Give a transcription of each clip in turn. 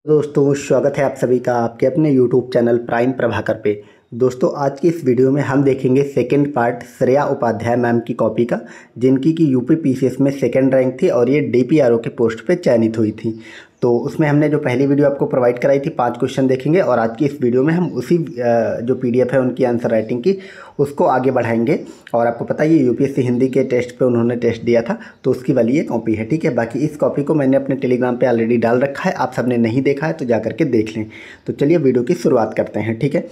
दोस्तों स्वागत है आप सभी का आपके अपने YouTube चैनल प्राइम प्रभाकर पे। दोस्तों आज की इस वीडियो में हम देखेंगे second part Shreya Upadhyay ma'am की कॉपी का, जिनकी की यूपी पीसीएस में सेकंड रैंक थी और ये डीपीआरओ के पोस्ट पे चयनित हुई थी। तो उसमें हमने जो पहली वीडियो आपको प्रोवाइड कराई थी 5 क्वेश्चन देखेंगे और आज की इस वीडियो में हम उसी जो पीडीएफ है उनकी आंसर राइटिंग की उसको आगे बढ़ाएंगे। और आपको पता है ये यूपीएससी हिंदी के टेस्ट पे उन्होंने टेस्ट दिया था, तो उसकी वाली ये कॉपी है। ठीक है, बाकी इस कॉपी को मैंने अपने टेलीग्राम पे ऑलरेडी डाल रखा है, आप सबने नहीं देखा है तो जा करके देख लें। तो चलिए वीडियो की शुरुआत करते हैं। ठीक है,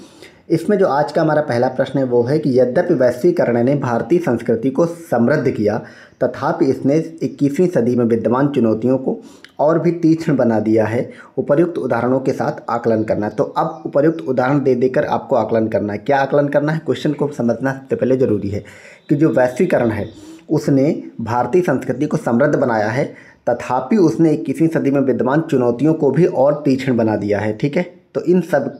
इसमें जो आज का हमारा पहला प्रश्न है वो है कि यद्यपि वैश्वीकरण ने भारतीय संस्कृति को समृद्ध किया, तथापि इसने 21वीं सदी में विद्यमान चुनौतियों को और भी तीक्ष्ण बना दिया है। उपर्युक्त उदाहरणों के साथ आकलन करना है। तो अब उपर्युक्त उदाहरण दे देकर आपको आकलन करना है। क्या आकलन करना है, क्वेश्चन को समझना सबसे पहले ज़रूरी है कि जो वैश्वीकरण है उसने भारतीय संस्कृति को समृद्ध बनाया है, तथापि उसने 21वीं सदी में विद्यमान चुनौतियों को भी और तीक्ष्ण बना दिया है। ठीक है, तो इन सब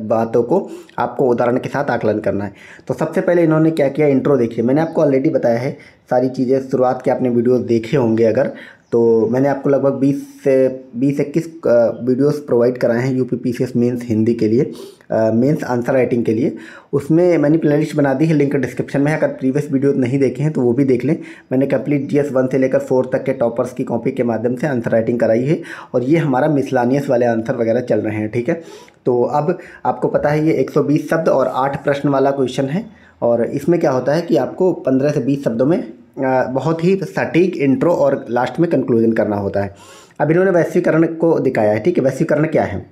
बातों को आपको उदाहरण के साथ आकलन करना है। तो सबसे पहले इन्होंने क्या किया, इंट्रो देखिए। मैंने आपको ऑलरेडी बताया है सारी चीज़ें, शुरुआत के आपने वीडियोस देखे होंगे अगर, तो मैंने आपको लगभग 20-21 वीडियोस प्रोवाइड कराए हैं यूपी पीसीएस मेंस हिंदी के लिए, मेंस आंसर राइटिंग के लिए। उसमें मैंने प्लेलिस्ट बना दी है, लिंक डिस्क्रिप्शन में है। अगर प्रीवियस वीडियो नहीं देखे हैं तो वो भी देख लें। मैंने कंप्लीट जीएस 1 से लेकर 4 तक के टॉपर्स की कॉपी के माध्यम से आंसर राइटिंग कराई है और ये हमारा मिसलानियस वाले आंसर वगैरह चल रहे हैं। ठीक है, तो अब आपको पता है ये 120 शब्द और 8 प्रश्न वाला क्वेश्चन है। और इसमें क्या होता है कि आपको 15 से 20 शब्दों में बहुत ही सटीक इंट्रो और लास्ट में कंक्लूजन करना होता है। अब इन्होंने वैश्वीकरण को दिखाया है। ठीक है, वैश्वीकरण क्या है?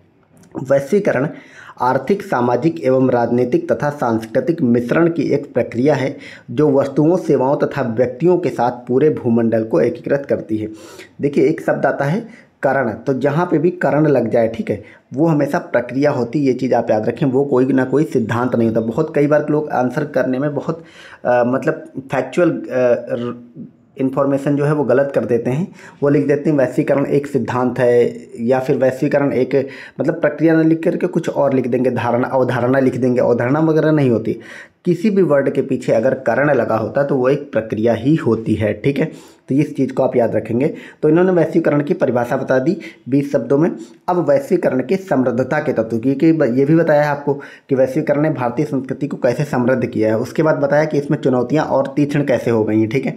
वैश्वीकरण आर्थिक, सामाजिक एवं राजनीतिक तथा सांस्कृतिक मिश्रण की एक प्रक्रिया है जो वस्तुओं, सेवाओं तथा व्यक्तियों के साथ पूरे भूमंडल को एकीकृत करती है। देखिए, एक शब्द आता है करण, तो जहाँ पे भी करण लग जाए, ठीक है, वो हमेशा प्रक्रिया होती है। ये चीज़ आप याद रखें, वो कोई ना कोई सिद्धांत नहीं होता। बहुत कई बार लोग आंसर करने में बहुत मतलब फैक्चुअल इन्फॉर्मेशन जो है वो गलत कर देते हैं। वो लिख देते हैं वैश्वीकरण एक सिद्धांत है, या फिर वैश्वीकरण एक मतलब प्रक्रिया न लिख करके कुछ और लिख देंगे, धारणा अवधारणा लिख देंगे। अवधारणा वगैरह नहीं होती, किसी भी वर्ड के पीछे अगर करण लगा होता है तो वो एक प्रक्रिया ही होती है। ठीक है, तो इस चीज़ को आप याद रखेंगे। तो इन्होंने वैश्वीकरण की परिभाषा बता दी 20 शब्दों में। अब वैश्वीकरण की समृद्धता के तत्व, क्योंकि ये भी बताया है आपको कि वैश्वीकरण ने भारतीय संस्कृति को कैसे समृद्ध किया है। उसके बाद बताया कि इसमें चुनौतियाँ और तीक्ष्ण कैसे हो गई हैं। ठीक है,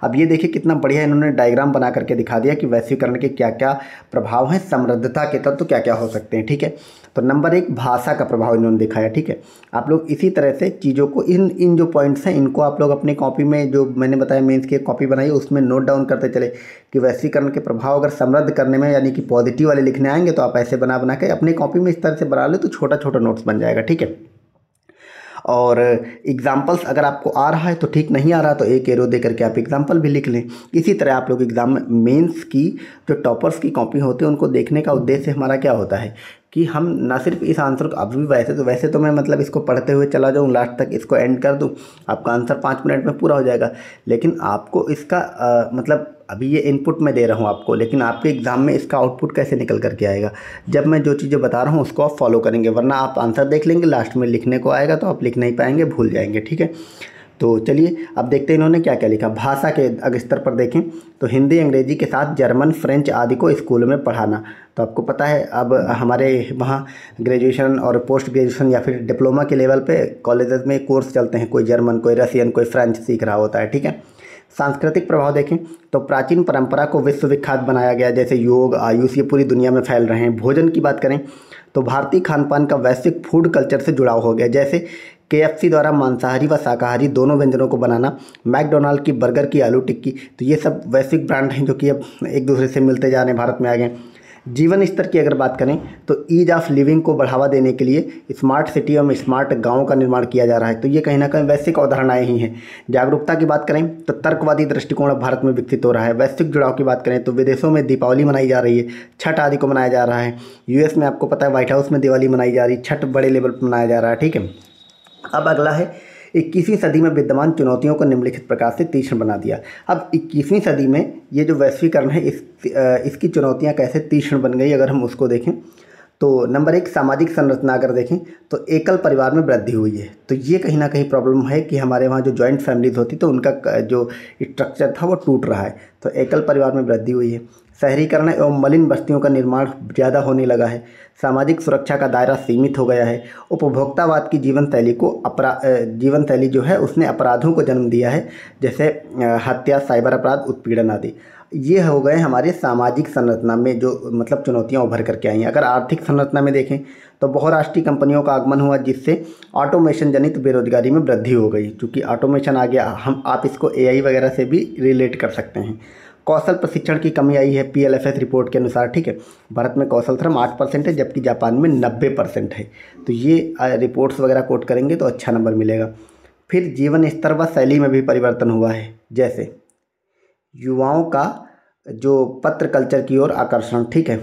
अब ये देखिए कितना बढ़िया इन्होंने डायग्राम बना करके दिखा दिया कि वैश्वीकरण के क्या क्या प्रभाव हैं, समृद्धता के तत्व क्या क्या हो सकते हैं। ठीक है, तो नंबर 1 भाषा का प्रभाव इन्होंने दिखाया। ठीक है, आप लोग इसी तरह से चीज़ों को इन जो पॉइंट्स हैं इनको आप लोग अपनी कॉपी में, जो मैंने बताया मेंस की कॉपी बनाई उसमें नोट डाउन करते चले कि वैश्वीकरण के प्रभाव अगर समृद्ध करने में यानी कि पॉजिटिव वाले लिखने आएंगे तो आप ऐसे बना के अपनी कॉपी में इस तरह से बना ले तो छोटा छोटा नोट्स बन जाएगा। ठीक है, और एग्जाम्पल्स अगर आपको आ रहा है तो ठीक, नहीं आ रहा तो एक एरो दे करके आप एग्जाम्पल भी लिख लें। इसी तरह आप लोग एग्जाम में मेंस की जो टॉपर्स की कॉपी होती है उनको देखने का उद्देश्य हमारा क्या होता है कि हम ना सिर्फ इस आंसर को, अभी वैसे तो मैं मतलब इसको पढ़ते हुए चला जाऊँ लास्ट तक, इसको एंड कर दूँ, आपका आंसर 5 मिनट में पूरा हो जाएगा। लेकिन आपको इसका मतलब अभी ये इनपुट मैं दे रहा हूँ आपको, लेकिन आपके एग्ज़ाम में इसका आउटपुट कैसे निकल करके आएगा, जब मैं जो चीज़ें बता रहा हूँ उसको आप फॉलो करेंगे। वरना आप आंसर देख लेंगे, लास्ट में लिखने को आएगा तो आप लिख नहीं पाएंगे, भूल जाएंगे। ठीक है, तो चलिए अब देखते हैं इन्होंने क्या क्या लिखा। भाषा के अगर स्तर पर देखें तो हिंदी, अंग्रेजी के साथ जर्मन, फ्रेंच आदि को स्कूल में पढ़ाना। तो आपको पता है अब हमारे वहाँ ग्रेजुएशन और पोस्ट ग्रेजुएशन या फिर डिप्लोमा के लेवल पे कॉलेजेस में कोर्स चलते हैं, कोई जर्मन, कोई रसियन, कोई फ्रेंच सीख रहा होता है। ठीक है, सांस्कृतिक प्रभाव देखें तो प्राचीन परंपरा को विश्व विख्यात बनाया गया, जैसे योग, आयुष, ये पूरी दुनिया में फैल रहे हैं। भोजन की बात करें तो भारतीय खान पान का वैश्विक फूड कल्चर से जुड़ाव हो गया, जैसे केएफसी द्वारा मांसाहारी व शाकाहारी दोनों व्यंजनों को बनाना, मैकडोनाल्ड की बर्गर की आलू टिक्की, तो ये सब वैश्विक ब्रांड हैं जो कि अब एक दूसरे से मिलते जा रहे हैं, भारत में आ गए। जीवन स्तर की अगर बात करें तो ईज ऑफ लिविंग को बढ़ावा देने के लिए स्मार्ट सिटी एवं स्मार्ट गाँव का निर्माण किया जा रहा है, तो ये कहीं ना कहीं वैश्विक अवधारणाएं ही हैं। जागरूकता की बात करें तो तर्कवादी दृष्टिकोण अब भारत में विकसित हो रहा है। वैश्विक जुड़ाव की बात करें तो विदेशों में दीपावली मनाई जा रही है, छठ आदि को मनाया जा रहा है। यूएस में आपको पता है व्हाइट हाउस में दिवाली मनाई जा रही है, छठ बड़े लेवल पर मनाया जा रहा है। ठीक है, अब अगला है 21वीं सदी में विद्यमान चुनौतियों को निम्नलिखित प्रकार से तीक्ष्ण बना दिया। अब 21वीं सदी में ये जो वैश्वीकरण है इसकी चुनौतियां कैसे तीक्ष्ण बन गई अगर हम उसको देखें तो नंबर 1 सामाजिक संरचना अगर देखें तो एकल परिवार में वृद्धि हुई है। तो ये कहीं ना कहीं प्रॉब्लम है कि हमारे वहाँ जो जॉइंट फैमिलीज होती तो उनका जो स्ट्रक्चर था वो टूट रहा है, तो एकल परिवार में वृद्धि हुई है। शहरीकरण एवं मलिन बस्तियों का निर्माण ज़्यादा होने लगा है, सामाजिक सुरक्षा का दायरा सीमित हो गया है, उपभोक्तावाद की जीवन शैली जो है उसने अपराधों को जन्म दिया है, जैसे हत्या, साइबर अपराध, उत्पीड़न आदि। ये हो गए हमारे सामाजिक संरचना में जो मतलब चुनौतियां उभर करके आई हैं। अगर आर्थिक संरचना में देखें तो बहुराष्ट्रीय कंपनियों का आगमन हुआ, जिससे ऑटोमेशन जनित बेरोजगारी में वृद्धि हो गई। क्योंकि ऑटोमेशन आ गया, आप इसको एआई वगैरह से भी रिलेट कर सकते हैं। कौशल प्रशिक्षण की कमी आई है पीएलएफएस रिपोर्ट के अनुसार, ठीक है। भारत में कौशल श्रम 8% है, जबकि जापान में 90% है। तो ये रिपोर्ट्स वगैरह कोट करेंगे तो अच्छा नंबर मिलेगा। फिर जीवन स्तर व शैली में भी परिवर्तन हुआ है, जैसे युवाओं का जो पत्र कल्चर की ओर आकर्षण, ठीक है।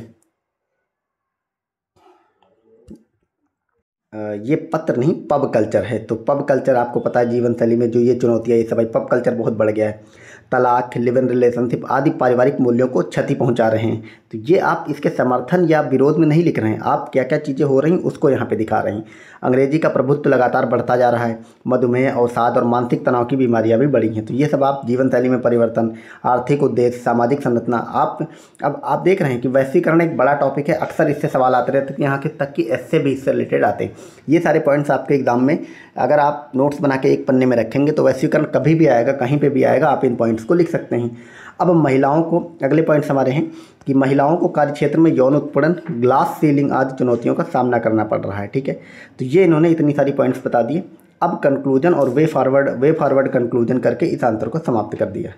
ये पत्र नहीं, पब कल्चर है। तो पब कल्चर आपको पता है जीवन शैली में जो ये चुनौतियाँ, ये सब भाई पब कल्चर बहुत बढ़ गया है। तलाक, लिव इन रिलेशनशिप आदि पारिवारिक मूल्यों को क्षति पहुंचा रहे हैं। तो ये आप इसके समर्थन या विरोध में नहीं लिख रहे हैं, आप क्या क्या चीज़ें हो रही उसको यहाँ पे दिखा रहे हैं। अंग्रेजी का प्रभुत्व लगातार बढ़ता जा रहा है, मधुमेह, अवसाद और मानसिक तनाव की बीमारियाँ भी बढ़ी हैं। तो ये सब आप जीवन शैली में परिवर्तन, आर्थिक उद्देश्य, सामाजिक संरचना, अब आप देख रहे हैं कि वैश्वीकरण एक बड़ा टॉपिक है। अक्सर इससे सवाल आते रहते हैं, यहाँ के तक कि ऐसे भी इससे रिलेटेड आते हैं। ये सारे पॉइंट्स आपके एग्जाम में अगर आप नोट्स बना के एक पन्ने में रखेंगे तो वैश्वीकरण कभी भी आएगा, कहीं पे भी आएगा, आप इन पॉइंट्स को लिख सकते हैं। अब महिलाओं को, अगले पॉइंट्स हमारे हैं कि महिलाओं को कार्य क्षेत्र में यौन उत्पीड़न, ग्लास सीलिंग आदि चुनौतियों का सामना करना पड़ रहा है, ठीक है। तो ये इन्होंने इतनी सारी पॉइंट्स बता दिए। अब कंक्लूजन और वे फॉरवर्ड कंक्लूजन करके इस आंसर को समाप्त कर दिया।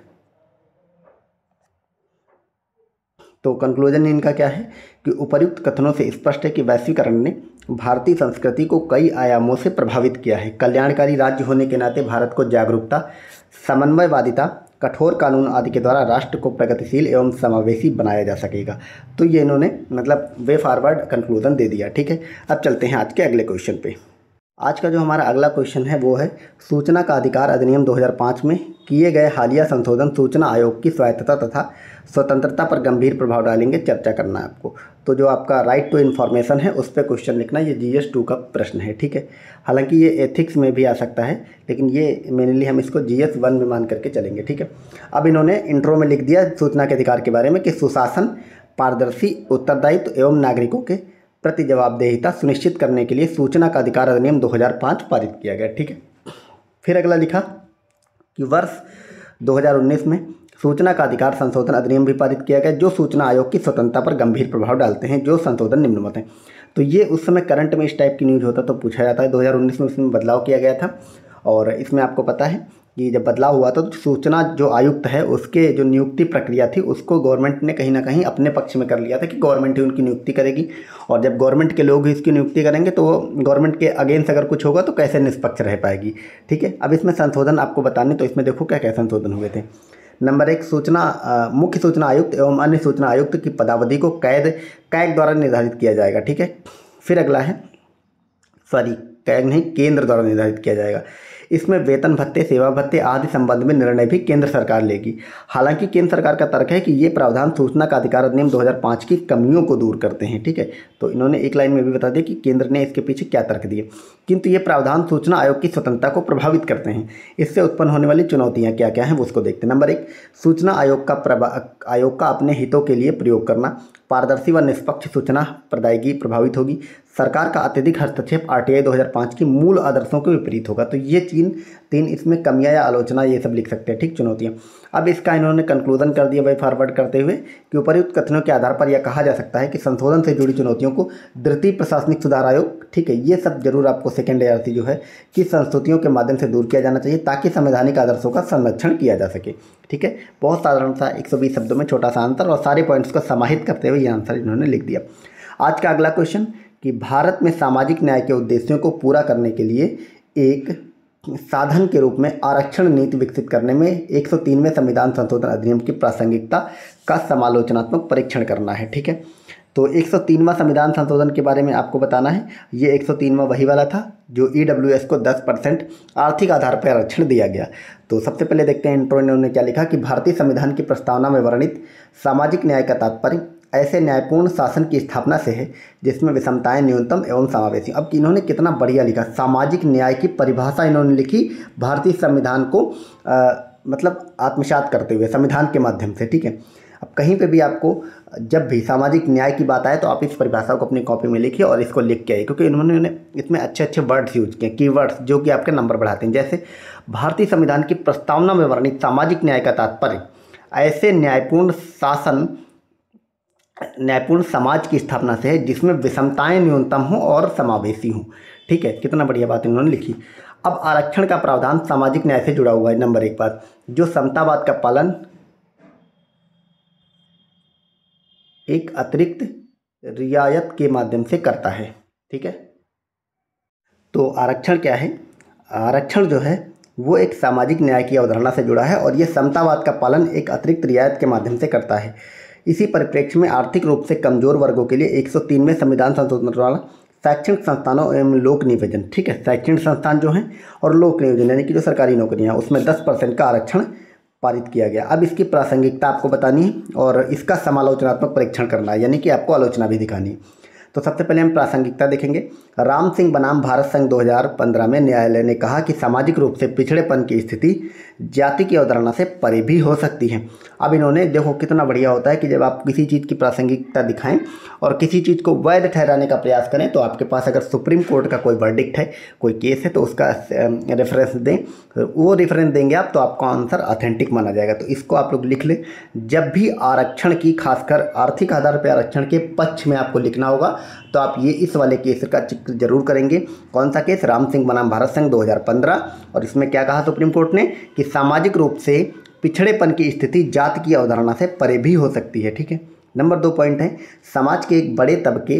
तो कंक्लूजन इनका क्या है कि उपर्युक्त कथनों से स्पष्ट है कि वैश्वीकरण ने भारतीय संस्कृति को कई आयामों से प्रभावित किया है। कल्याणकारी राज्य होने के नाते भारत को जागरूकता, समन्वयवादिता, कठोर कानून आदि के द्वारा राष्ट्र को प्रगतिशील एवं समावेशी बनाया जा सकेगा। तो ये इन्होंने मतलब वे फॉरवर्ड कंक्लूजन दे दिया, ठीक है। अब चलते हैं आज के अगले क्वेश्चन पे। आज का जो हमारा अगला क्वेश्चन है वो है सूचना का अधिकार अधिनियम 2005 में किए गए हालिया संशोधन सूचना आयोग की स्वायत्तता तथा स्वतंत्रता पर गंभीर प्रभाव डालेंगे, चर्चा करना है आपको। तो जो आपका राइट टू इन्फॉर्मेशन है उस पर क्वेश्चन लिखना, ये GS 2 का प्रश्न है, ठीक है। हालांकि ये एथिक्स में भी आ सकता है, लेकिन ये मेनली हम इसको GS 1 में मान करके चलेंगे, ठीक है। अब इन्होंने इंट्रो में लिख दिया सूचना के अधिकार के बारे में कि सुशासन, पारदर्शी उत्तरदायित्व एवं नागरिकों के प्रति जवाबदेहिता सुनिश्चित करने के लिए सूचना का अधिकार अधिनियम 2005 पारित किया गया, ठीक है। फिर अगला लिखा कि वर्ष 2019 में सूचना का अधिकार संशोधन अधिनियम भी पारित किया गया, जो सूचना आयोग की स्वतंत्रता पर गंभीर प्रभाव डालते हैं। जो संशोधन निम्नवत हैं। तो ये उस समय करंट में इस टाइप की न्यूज़ होता तो पूछा जाता है। 2019 में इसमें बदलाव किया गया था, और इसमें आपको पता है कि जब बदलाव हुआ था तो सूचना जो आयुक्त है उसके जो नियुक्ति प्रक्रिया थी उसको गवर्नमेंट ने कहीं ना कहीं अपने पक्ष में कर लिया था कि गवर्नमेंट ही उनकी नियुक्ति करेगी, और जब गवर्नमेंट के लोग ही इसकी नियुक्ति करेंगे तो गवर्नमुक्त के अगेंस्ट अगर कुछ होगा तो कैसे निष्पक्ष रह पाएगी, ठीक है। अब इसमें संशोधन आपको बताने, तो इसमें देखो क्या क्या संशोधन हुए थे। नंबर 1, मुख्य सूचना आयुक्त एवं अन्य सूचना आयुक्त की पदावधि को कैग द्वारा निर्धारित किया जाएगा, ठीक है। फिर अगला है, कैग नहीं, केंद्र द्वारा निर्धारित किया जाएगा। इसमें वेतन भत्ते, सेवा भत्ते आदि संबंध में निर्णय भी केंद्र सरकार लेगी। हालांकि केंद्र सरकार का तर्क है कि ये प्रावधान सूचना का अधिकार अधिनियम 2005 की कमियों को दूर करते हैं, ठीक है। तो इन्होंने एक लाइन में भी बता दिया कि केंद्र ने इसके पीछे क्या तर्क दिए। किंतु ये प्रावधान सूचना आयोग की स्वतंत्रता को प्रभावित करते हैं। इससे उत्पन्न होने वाली चुनौतियाँ क्या क्या हैं वो उसको देखते हैं। नंबर 1, सूचना आयोग का अपने हितों के लिए प्रयोग करना, पारदर्शी व निष्पक्ष सूचना प्रदायगी प्रभावित होगी। सरकार का अत्यधिक हस्तक्षेप RTI 2005 की मूल आदर्शों के विपरीत होगा। तो ये तीन इसमें कमियां या आलोचना ये सब लिख सकते हैं, ठीक, चुनौतियां। अब इसका इन्होंने कंक्लूजन कर दिया वे फॉरवर्ड करते हुए कि उपर्युक्त कथनों के आधार पर यह कहा जा सकता है कि संशोधन से जुड़ी चुनौतियों को द्वितीय प्रशासनिक सुधार आयोग, ठीक है, ये सब जरूर आपको सेकेंड ARC जो है कि संस्तुतियों के माध्यम से दूर किया जाना चाहिए ताकि संवैधानिक आदर्शों का संरक्षण किया जा सके, ठीक है। बहुत साधारण सा 120 शब्दों में छोटा सा आंसर, और सारे पॉइंट्स को समाहित करते हुए ये आंसर इन्होंने लिख दिया। आज का अगला क्वेश्चन कि भारत में सामाजिक न्याय के उद्देश्यों को पूरा करने के लिए एक साधन के रूप में आरक्षण नीति विकसित करने में 103वें संविधान संशोधन अधिनियम की प्रासंगिकता का समालोचनात्मक परीक्षण करना है, ठीक है। तो 103वां संविधान संशोधन के बारे में आपको बताना है। ये 103वां वही वाला था जो EWS को 10% आर्थिक आधार पर आरक्षण दिया गया। तो सबसे पहले देखते हैं इंट्रो इन्होंने क्या लिखा कि भारतीय संविधान की प्रस्तावना में वर्णित सामाजिक न्याय का तात्पर्य ऐसे न्यायपूर्ण शासन की स्थापना से है जिसमें विषमताएं न्यूनतम एवं समावेशी। अब इन्होंने कितना बढ़िया लिखा, सामाजिक न्याय की परिभाषा इन्होंने लिखी भारतीय संविधान को मतलब आत्मसात करते हुए संविधान के माध्यम से, ठीक है। अब कहीं पे भी आपको जब भी सामाजिक न्याय की बात आए तो आप इस परिभाषा को अपनी कॉपी में लिखिए और इसको लिख के आइए, क्योंकि इन्होंने इसमें अच्छे अच्छे वर्ड्स यूज किए, कीवर्ड्स, जो कि आपके नंबर बढ़ाते हैं। जैसे भारतीय संविधान की प्रस्तावना में वर्णित सामाजिक न्याय का तात्पर्य ऐसे न्यायपूर्ण समाज की स्थापना से है जिसमें विषमताएं न्यूनतम हो और समावेशी हो। ठीक है, कितना बढ़िया बात इन्होंने लिखी। अब आरक्षण का प्रावधान सामाजिक न्याय से जुड़ा हुआ है। नंबर 1 बात, जो समतावाद का पालन एक अतिरिक्त रियायत के माध्यम से करता है। ठीक है, तो आरक्षण क्या है? आरक्षण जो है वो एक सामाजिक न्याय की अवधारणा से जुड़ा है और ये समतावाद का पालन एक अतिरिक्त रियायत के माध्यम से करता है। इसी परिप्रेक्ष्य में आर्थिक रूप से कमजोर वर्गों के लिए 103वें संविधान संशोधन द्वारा शैक्षणिक संस्थानों एवं लोक नियोजन, ठीक है, शैक्षणिक संस्थान जो हैं और लोक नियोजन यानी कि जो सरकारी नौकरियां, उसमें 10% का आरक्षण पारित किया गया। अब इसकी प्रासंगिकता आपको बतानी है और इसका समालोचनात्मक परीक्षण करना है, यानी कि आपको आलोचना भी दिखानी है। तो सबसे पहले हम प्रासंगिकता देखेंगे। राम सिंह बनाम भारत संघ 2015 में न्यायालय ने कहा कि सामाजिक रूप से पिछड़ेपन की स्थिति जाति की अवधारणा से परे भी हो सकती है। अब इन्होंने, देखो कितना बढ़िया होता है कि जब आप किसी चीज़ की प्रासंगिकता दिखाएं और किसी चीज़ को वैध ठहराने का प्रयास करें, तो आपके पास अगर सुप्रीम कोर्ट का कोई वर्डिक्ट है, कोई केस है, तो उसका रेफरेंस दें। वो रेफरेंस देंगे आप तो आपका आंसर ऑथेंटिक माना जाएगा। तो इसको आप लोग लिख लें। जब भी आरक्षण की, खासकर आर्थिक आधार पर आरक्षण के पक्ष में आपको लिखना होगा तो आप ये इस वाले केस का जिक्र जरूर करेंगे। कौन सा केस? राम सिंह बनाम भारत संघ 2015। और इसमें क्या कहा सुप्रीम कोर्ट ने कि सामाजिक रूप से पिछड़ेपन की स्थिति जाति की अवधारणा से परे भी हो सकती है। ठीक है, नंबर 2 पॉइंट है, समाज के एक बड़े तबके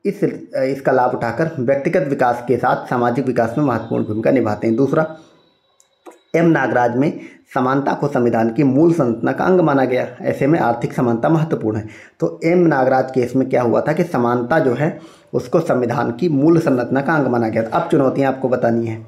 इसका लाभ उठाकर व्यक्तिगत विकास के साथ सामाजिक विकास में महत्वपूर्ण भूमिका निभाते हैं। दूसरा, एम नागराज में समानता को संविधान की मूल संरचना का अंग माना गया, ऐसे में आर्थिक समानता महत्वपूर्ण है। तो एम नागराज केस में क्या हुआ था कि समानता जो है उसको संविधान की मूल संरचना का अंग माना गया था। अब चुनौतियां आपको बतानी है,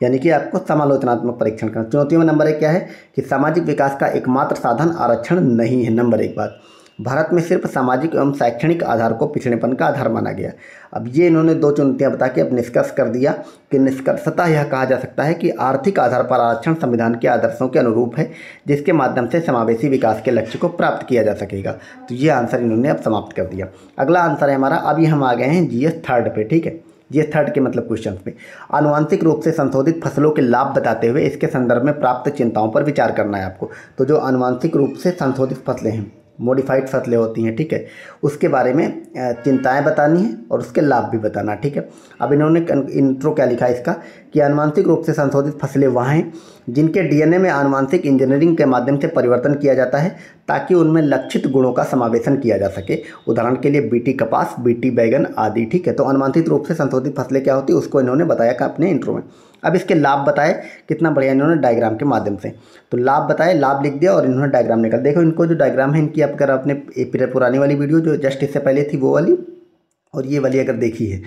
यानी कि आपको समालोचनात्मक परीक्षण करना। चुनौतियों में नंबर 1 क्या है कि सामाजिक विकास का एकमात्र साधन आरक्षण नहीं है। नंबर 1 बात, भारत में सिर्फ सामाजिक एवं शैक्षणिक आधार को पिछड़ेपन का आधार माना गया। अब ये इन्होंने 2 चुनौतियां बता के अब निष्कर्ष कर दिया कि निष्कर्षतः यह कहा जा सकता है कि आर्थिक आधार पर आरक्षण संविधान के आदर्शों के अनुरूप है, जिसके माध्यम से समावेशी विकास के लक्ष्य को प्राप्त किया जा सकेगा। तो ये आंसर इन्होंने अब समाप्त कर दिया। अगला आंसर है हमारा, अभी हम आ गए हैं GS 3 पे। ठीक है, GS 3 के मतलब क्वेश्चन पे आनुवांशिक रूप से संशोधित फसलों के लाभ बताते हुए इसके संदर्भ में प्राप्त चिंताओं पर विचार करना है आपको। तो जो आनुवांशिक रूप से संशोधित फसलें हैं, मॉडिफाइड फसलें होती हैं, ठीक है, उसके बारे में चिंताएं बतानी है और उसके लाभ भी बताना। ठीक है, अब इन्होंने इंट्रो क्या लिखा है इसका कि आनुवांशिक रूप से संशोधित फसलें वह हैं जिनके DNA में आनुवांशिक इंजीनियरिंग के माध्यम से परिवर्तन किया जाता है ताकि उनमें लक्षित गुणों का समावेशन किया जा सके। उदाहरण के लिए BT कपास, BT बैगन आदि। ठीक है, तो आनुवांशिक रूप से संशोधित फसलें क्या होती है उसको इन्होंने बताया कि अपने इंट्रो में। अब इसके लाभ बताए, कितना बढ़िया इन्होंने डायग्राम के माध्यम से। तो लाभ बताए, लाभ लिख दिया और इन्होंने डायग्राम निकाल। देखो इनको जो डायग्राम है इनकी, अगर आपने पुरानी वाली वीडियो जो जस्ट इससे पहले थी वो वाली और ये वाली अगर देखी है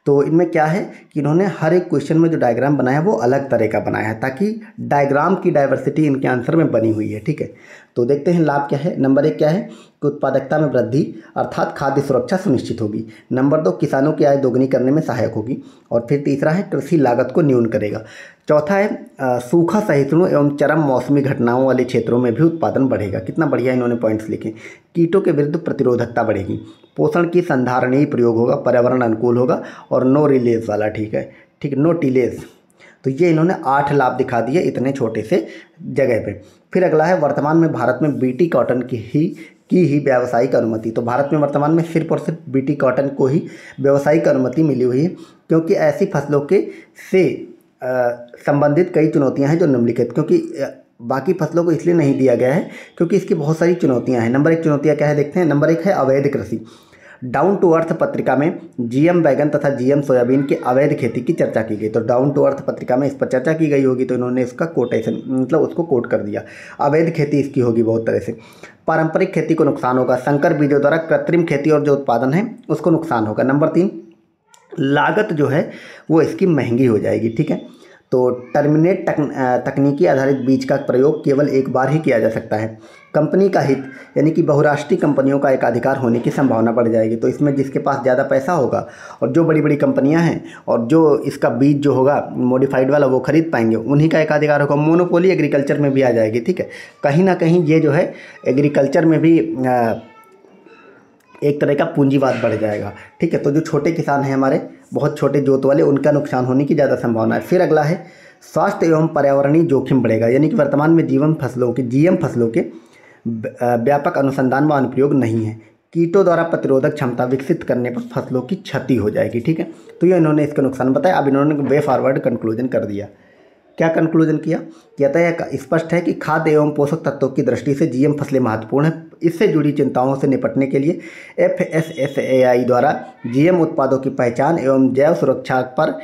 तो इनमें क्या है कि इन्होंने हर एक क्वेश्चन में जो डायग्राम बनाया है वो अलग तरह का बनाया है ताकि डायग्राम की डाइवर्सिटी इनके आंसर में बनी हुई है। ठीक है, तो देखते हैं लाभ क्या है। नंबर 1 क्या है कि उत्पादकता में वृद्धि अर्थात खाद्य सुरक्षा सुनिश्चित होगी। नंबर 2, किसानों की आय दोगुनी करने में सहायक होगी। और फिर तीसरा है कृषि लागत को न्यून करेगा। चौथा है सूखा सहिष्णु एवं चरम मौसमी घटनाओं वाले क्षेत्रों में भी उत्पादन बढ़ेगा। कितना बढ़िया इन्होंने पॉइंट्स लिखे। कीटों के विरुद्ध प्रतिरोधकता बढ़ेगी, पोषण की संधारणीय प्रयोग होगा, पर्यावरण अनुकूल होगा और नो रिलेज वाला। ठीक है, नो टिलेज। तो ये इन्होंने 8 लाभ दिखा दिए इतने छोटे से जगह पे। फिर अगला है वर्तमान में भारत में BT कॉटन की ही व्यावसायिक अनुमति। तो भारत में वर्तमान में सिर्फ और सिर्फ BT कॉटन को ही व्यावसायिक अनुमति मिली हुई है क्योंकि ऐसी फसलों के से संबंधित कई चुनौतियां हैं जो निम्नलिखित, क्योंकि बाकी फसलों को इसलिए नहीं दिया गया है क्योंकि इसकी बहुत सारी चुनौतियां हैं। नंबर 1 चुनौतियां क्या है देखते हैं। नंबर 1 है अवैध कृषि। डाउन टू अर्थ पत्रिका में GM बैगन तथा GM सोयाबीन की अवैध खेती की चर्चा की गई। तो डाउन टू अर्थ पत्रिका में इस पर चर्चा की गई होगी तो इन्होंने इसका कोटेशन मतलब उसको कोट कर दिया। अवैध खेती इसकी होगी बहुत तरह से। पारंपरिक खेती को नुकसान होगा। संकर बीजों द्वारा कृत्रिम खेती और जो उत्पादन है उसको नुकसान होगा। नंबर 3, लागत जो है वो इसकी महंगी हो जाएगी। ठीक है, तो टर्मिनेट तकनीकी आधारित बीज का प्रयोग केवल एक बार ही किया जा सकता है। कंपनी का हित यानी कि बहुराष्ट्रीय कंपनियों का एक अधिकार होने की संभावना बढ़ जाएगी। तो इसमें जिसके पास ज़्यादा पैसा होगा और जो बड़ी बड़ी कंपनियां हैं और जो इसका बीज जो होगा मॉडिफाइड वाला वो खरीद पाएंगे, उन्हीं का एक अधिकार होगा। मोनोपोली एग्रीकल्चर में भी आ जाएगी, ठीक है। कहीं ना कहीं ये जो है एग्रीकल्चर में भी एक तरह का पूंजीवाद बढ़ जाएगा, ठीक है। तो जो छोटे किसान हैं हमारे, बहुत छोटे जोत वाले, उनका नुकसान होने की ज़्यादा संभावना है। फिर अगला है स्वास्थ्य एवं पर्यावरणीय जोखिम बढ़ेगा, यानी कि वर्तमान में जीएम फसलों के व्यापक अनुसंधान व अनुप्रयोग नहीं है। कीटों द्वारा प्रतिरोधक क्षमता विकसित करने पर फसलों की क्षति हो जाएगी, ठीक है। तो ये इन्होंने इसका नुकसान बताया। अब इन्होंने वे फॉरवर्ड कंक्लूजन कर दिया। क्या कंक्लूजन किया? कहता है स्पष्ट है कि खाद्य एवं पोषक तत्वों की दृष्टि से जीएम फसलें महत्वपूर्ण है। इससे जुड़ी चिंताओं से निपटने के लिए FSSAI द्वारा जीएम उत्पादों की पहचान एवं जैव सुरक्षा पर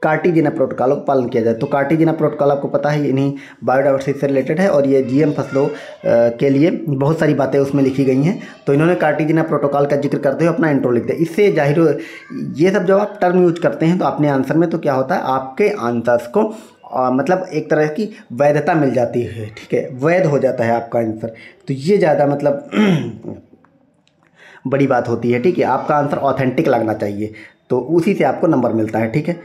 कार्टिजिना प्रोटोकॉल का पालन किया जाए। तो कार्टिजिना प्रोटोकॉल आपको पता है, इन्हीं बायोडाइवर्सिटी से रिलेटेड है और ये जीएम फसलों के लिए बहुत सारी बातें उसमें लिखी गई हैं। तो इन्होंने कार्टिजिना प्रोटोकॉल का जिक्र करते हुए अपना इंट्रो लिख दिया। इससे जाहिर ये सब जब आप टर्म यूज करते हैं तो अपने आंसर में, तो क्या होता है, आपके आंसर्स को मतलब एक तरह की वैधता मिल जाती है, ठीक है, वैध हो जाता है आपका आंसर। तो ये ज़्यादा मतलब बड़ी बात होती है, ठीक है। आपका आंसर ऑथेंटिक लगना चाहिए, तो उसी से आपको नंबर मिलता है, ठीक है।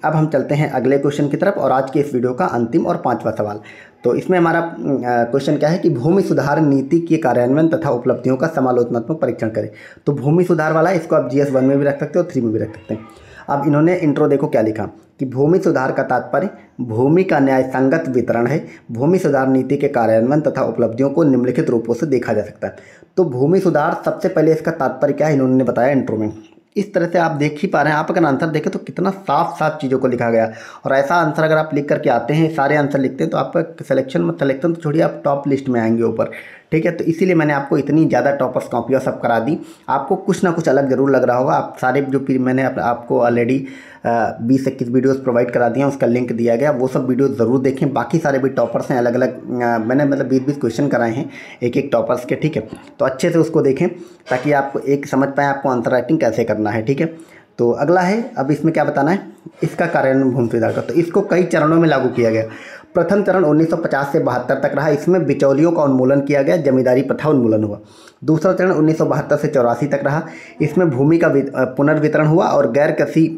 अब हम चलते हैं अगले क्वेश्चन की तरफ और आज के इस वीडियो का अंतिम और 5वां सवाल। तो इसमें हमारा क्वेश्चन क्या है कि भूमि सुधार नीति के कार्यान्वयन तथा उपलब्धियों का समालोचनात्मक परीक्षण करें। तो भूमि सुधार वाला, इसको आप GS 1 में भी रख सकते हो और 3 में भी रख सकते हैं। अब इन्होंने इंट्रो देखो क्या लिखा कि भूमि सुधार का तात्पर्य भूमि का न्याय संगत वितरण है। भूमि सुधार नीति के कार्यान्वयन तथा उपलब्धियों को निम्नलिखित रूपों से देखा जा सकता है। तो भूमि सुधार, सबसे पहले इसका तात्पर्य क्या है इन्होंने बताया इंट्रो में। इस तरह से आप देख ही पा रहे हैं, आप अगर आंसर देखें तो कितना साफ साफ चीज़ों को लिखा गया। और ऐसा आंसर अगर आप लिख करके आते हैं, सारे आंसर लिखते हैं, तो आपका सिलेक्शन तो छोड़िए, आप टॉप लिस्ट में आएंगे ऊपर, ठीक है। तो इसीलिए मैंने आपको इतनी ज़्यादा टॉपर्स कॉपियाँ सब करा दी। आपको कुछ ना कुछ अलग ज़रूर लग रहा होगा। आप सारे जो मैंने आपको ऑलरेडी 20-21 वीडियोस प्रोवाइड करा दिए हैं, उसका लिंक दिया गया, वो सब वीडियोस ज़रूर देखें। बाकी सारे भी टॉपर्स हैं, अलग अलग मैंने मतलब 20-20 क्वेश्चन कराए हैं एक एक टॉपर्स के, ठीक है। तो अच्छे से उसको देखें ताकि आपको एक समझ पाएँ आपको आंसर राइटिंग कैसे करना है, ठीक है। तो अगला है, अब इसमें क्या बताना है, इसका कार्यान्वयन भूमि सुधार का। तो इसको कई चरणों में लागू किया गया। प्रथम चरण 1950 से 72 तक रहा। इसमें बिचौलियों का उन्मूलन किया गया, जमींदारी प्रथा उन्मूलन हुआ। दूसरा चरण 1972 से 84 तक रहा। इसमें भूमि का पुनर्वितरण हुआ और गैर कृषि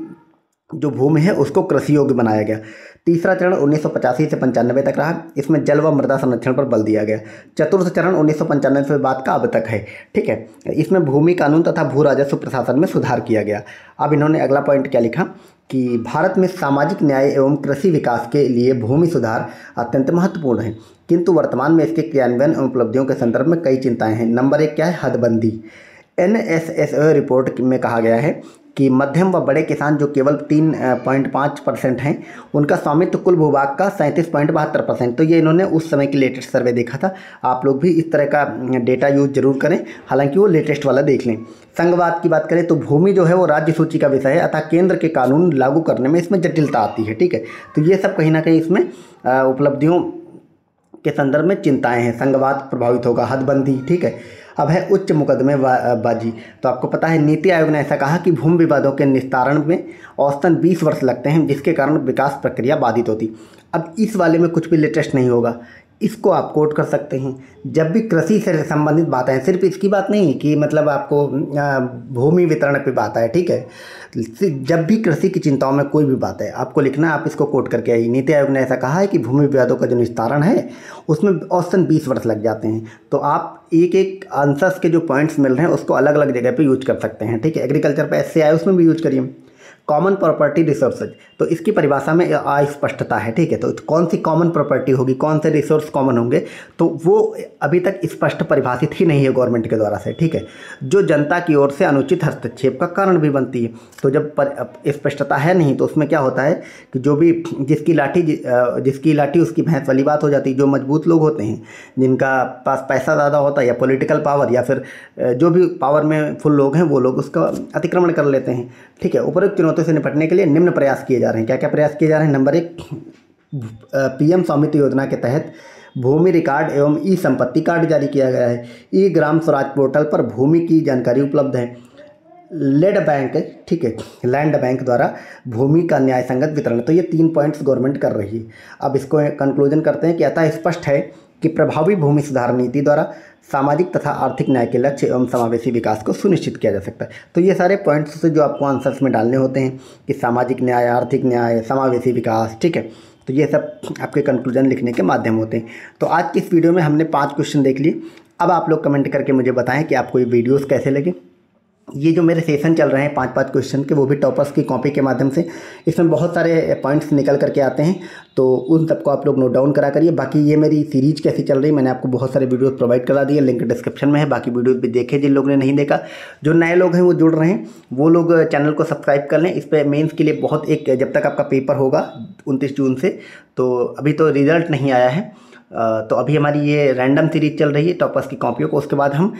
जो भूमि है उसको कृषि योग्य बनाया गया। तीसरा चरण 1985 से 95 तक रहा। इसमें जल व मृदा संरक्षण पर बल दिया गया। चतुर्थ चरण 1995 से बाद का अब तक है, ठीक है। इसमें भूमि कानून तथा भू राजस्व प्रशासन में सुधार किया गया। अब इन्होंने अगला पॉइंट क्या लिखा कि भारत में सामाजिक न्याय एवं कृषि विकास के लिए भूमि सुधार अत्यंत महत्वपूर्ण है, किंतु वर्तमान में इसके क्रियान्वयन एवं उपलब्धियों के संदर्भ में कई चिंताएं हैं। नंबर 1 क्या है, हदबंदी। NSSO रिपोर्ट में कहा गया है कि मध्यम व बड़े किसान जो केवल 3.5% हैं, उनका स्वामित्व कुल भूभाग का 37.72%। तो ये इन्होंने उस समय की लेटेस्ट सर्वे देखा था। आप लोग भी इस तरह का डेटा यूज जरूर करें, हालांकि वो लेटेस्ट वाला देख लें। संघवाद की बात करें तो भूमि जो है वो राज्य सूची का विषय है, अतः केंद्र के कानून लागू करने में इसमें जटिलता आती है, ठीक है। तो ये सब कहीं ना कहीं इसमें उपलब्धियों के संदर्भ में चिंताएं हैं। संघवाद प्रभावित होगा, हदबंदी, ठीक है। अब है उच्च मुकदमे बाजी। तो आपको पता है नीति आयोग ने ऐसा कहा कि भूमि विवादों के निस्तारण में औसतन 20 वर्ष लगते हैं, जिसके कारण विकास प्रक्रिया बाधित होती। अब इस वाले में कुछ भी लेटेस्ट नहीं होगा, इसको आप कोट कर सकते हैं। जब भी कृषि से संबंधित बात है, सिर्फ इसकी बात नहीं कि मतलब आपको भूमि वितरण पे बात है, ठीक है। जब भी कृषि की चिंताओं में कोई भी बात है आपको लिखना है, आप इसको कोट करके आइए। नीति आयोग ने ऐसा कहा है कि भूमि विवादों का जो निस्तारण है उसमें औसतन 20 वर्ष लग जाते हैं। तो आप एक एक आंसर्स के जो पॉइंट्स मिल रहे हैं उसको अलग अलग जगह पे यूज कर सकते हैं, ठीक है। एग्रीकल्चर पे SC आया, उसमें भी यूज करिए। कॉमन प्रॉपर्टी रिसोर्सेज, तो इसकी परिभाषा में अस्पष्टता है, ठीक है। तो कौन सी कॉमन प्रॉपर्टी होगी, कौन से रिसोर्स कॉमन होंगे, तो वो अभी तक स्पष्ट परिभाषित ही नहीं है गवर्नमेंट के द्वारा से, ठीक है। जो जनता की ओर से अनुचित हस्तक्षेप का कारण भी बनती है। तो जब स्पष्टता है नहीं तो उसमें क्या होता है कि जो भी जिसकी लाठी उसकी भैंस वाली बात हो जाती है। जो मजबूत लोग होते हैं, जिनका पास पैसा ज़्यादा होता है या पॉलिटिकल पावर या फिर जो भी पावर में फुल लोग हैं, वो लोग उसका अतिक्रमण कर लेते हैं, ठीक है। उपरोक्त चुनौतियों से निपटने के लिए निम्न प्रयास किए जा रहे हैं। क्या क्या प्रयास किए जा रहे हैं? नंबर 1, PM स्वामित्व योजना के तहत भूमि रिकॉर्ड एवं ई संपत्ति कार्ड जारी किया गया है। ई ग्राम स्वराज पोर्टल पर भूमि की जानकारी उपलब्ध है। लैंड बैंक, ठीक है, लैंड बैंक द्वारा भूमि का न्याय संगत वितरण। तो ये 3 पॉइंट्स गवर्नमेंट कर रही है। अब इसको कंक्लूजन करते हैं कि अतः स्पष्ट है कि प्रभावी भूमि सुधार नीति द्वारा सामाजिक तथा आर्थिक न्याय के लक्ष्य एवं समावेशी विकास को सुनिश्चित किया जा सकता है। तो ये सारे पॉइंट्स से जो आपको आंसर्स में डालने होते हैं कि सामाजिक न्याय, आर्थिक न्याय, समावेशी विकास, ठीक है। तो ये सब आपके कंक्लूजन लिखने के माध्यम होते हैं। तो आज की इस वीडियो में हमने 5 क्वेश्चन देख लिए। अब आप लोग कमेंट करके मुझे बताएं कि आपको ये वीडियोस कैसे लगे। ये जो मेरे सेशन चल रहे हैं 5-5 क्वेश्चन के, वो भी टॉपर्स की कॉपी के माध्यम से, इसमें बहुत सारे पॉइंट्स निकल करके आते हैं, तो उन सबको आप लोग नोट डाउन करा करिए। बाकी ये मेरी सीरीज़ कैसी चल रही है, मैंने आपको बहुत सारे वीडियोस प्रोवाइड करा दिए, लिंक डिस्क्रिप्शन में है। बाकी वीडियोस भी देखें जिन लोगों ने नहीं देखा। जो नए लोग हैं वो जुड़ रहे हैं, वो लोग चैनल को सब्सक्राइब कर लें। इस पर मेन्स के लिए बहुत जब तक आपका पेपर होगा 29 जून से, तो अभी तो रिज़ल्ट नहीं आया है, तो अभी हमारी ये रैंडम सीरीज चल रही है टॉपर्स की कॉपियों को। उसके बाद हम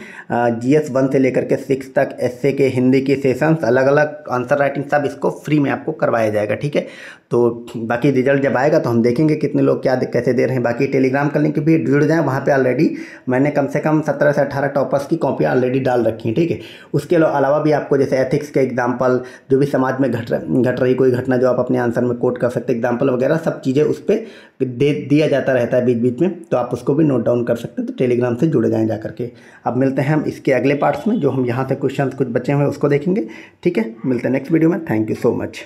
GS 1 से लेकर के 6 तक एसए के, हिंदी के सेशंस, अलग अलग आंसर राइटिंग, सब इसको फ्री में आपको करवाया जाएगा, ठीक है। तो बाकी रिजल्ट जब आएगा तो हम देखेंगे कितने लोग क्या कैसे दे रहे हैं। बाकी टेलीग्राम का लिंक भी जुड़ जाए, वहाँ पे ऑलरेडी मैंने कम से कम 17 से 18 टॉपर्स की कॉपियाँ ऑलरेडी डाल रखी हैं, ठीक है। उसके अलावा भी आपको जैसे एथिक्स के एग्जाम्पल, जो भी समाज में घट रही कोई घटना जो आप अपने आंसर में कोट कर सकते, एग्जाम्पल वगैरह सब चीज़ें उस पर दिया जाता रहता है बीच बीच में, तो आप उसको भी नोट डाउन कर सकते हैं। तो टेलीग्राम से जुड़ जाएं जा करके। अब मिलते हैं हम इसके अगले पार्ट्स में, जो हम यहाँ से क्वेश्चन कुछ बचे हुए हैं उसको देखेंगे, ठीक है। मिलते हैं नेक्स्ट वीडियो में। Thank you so much.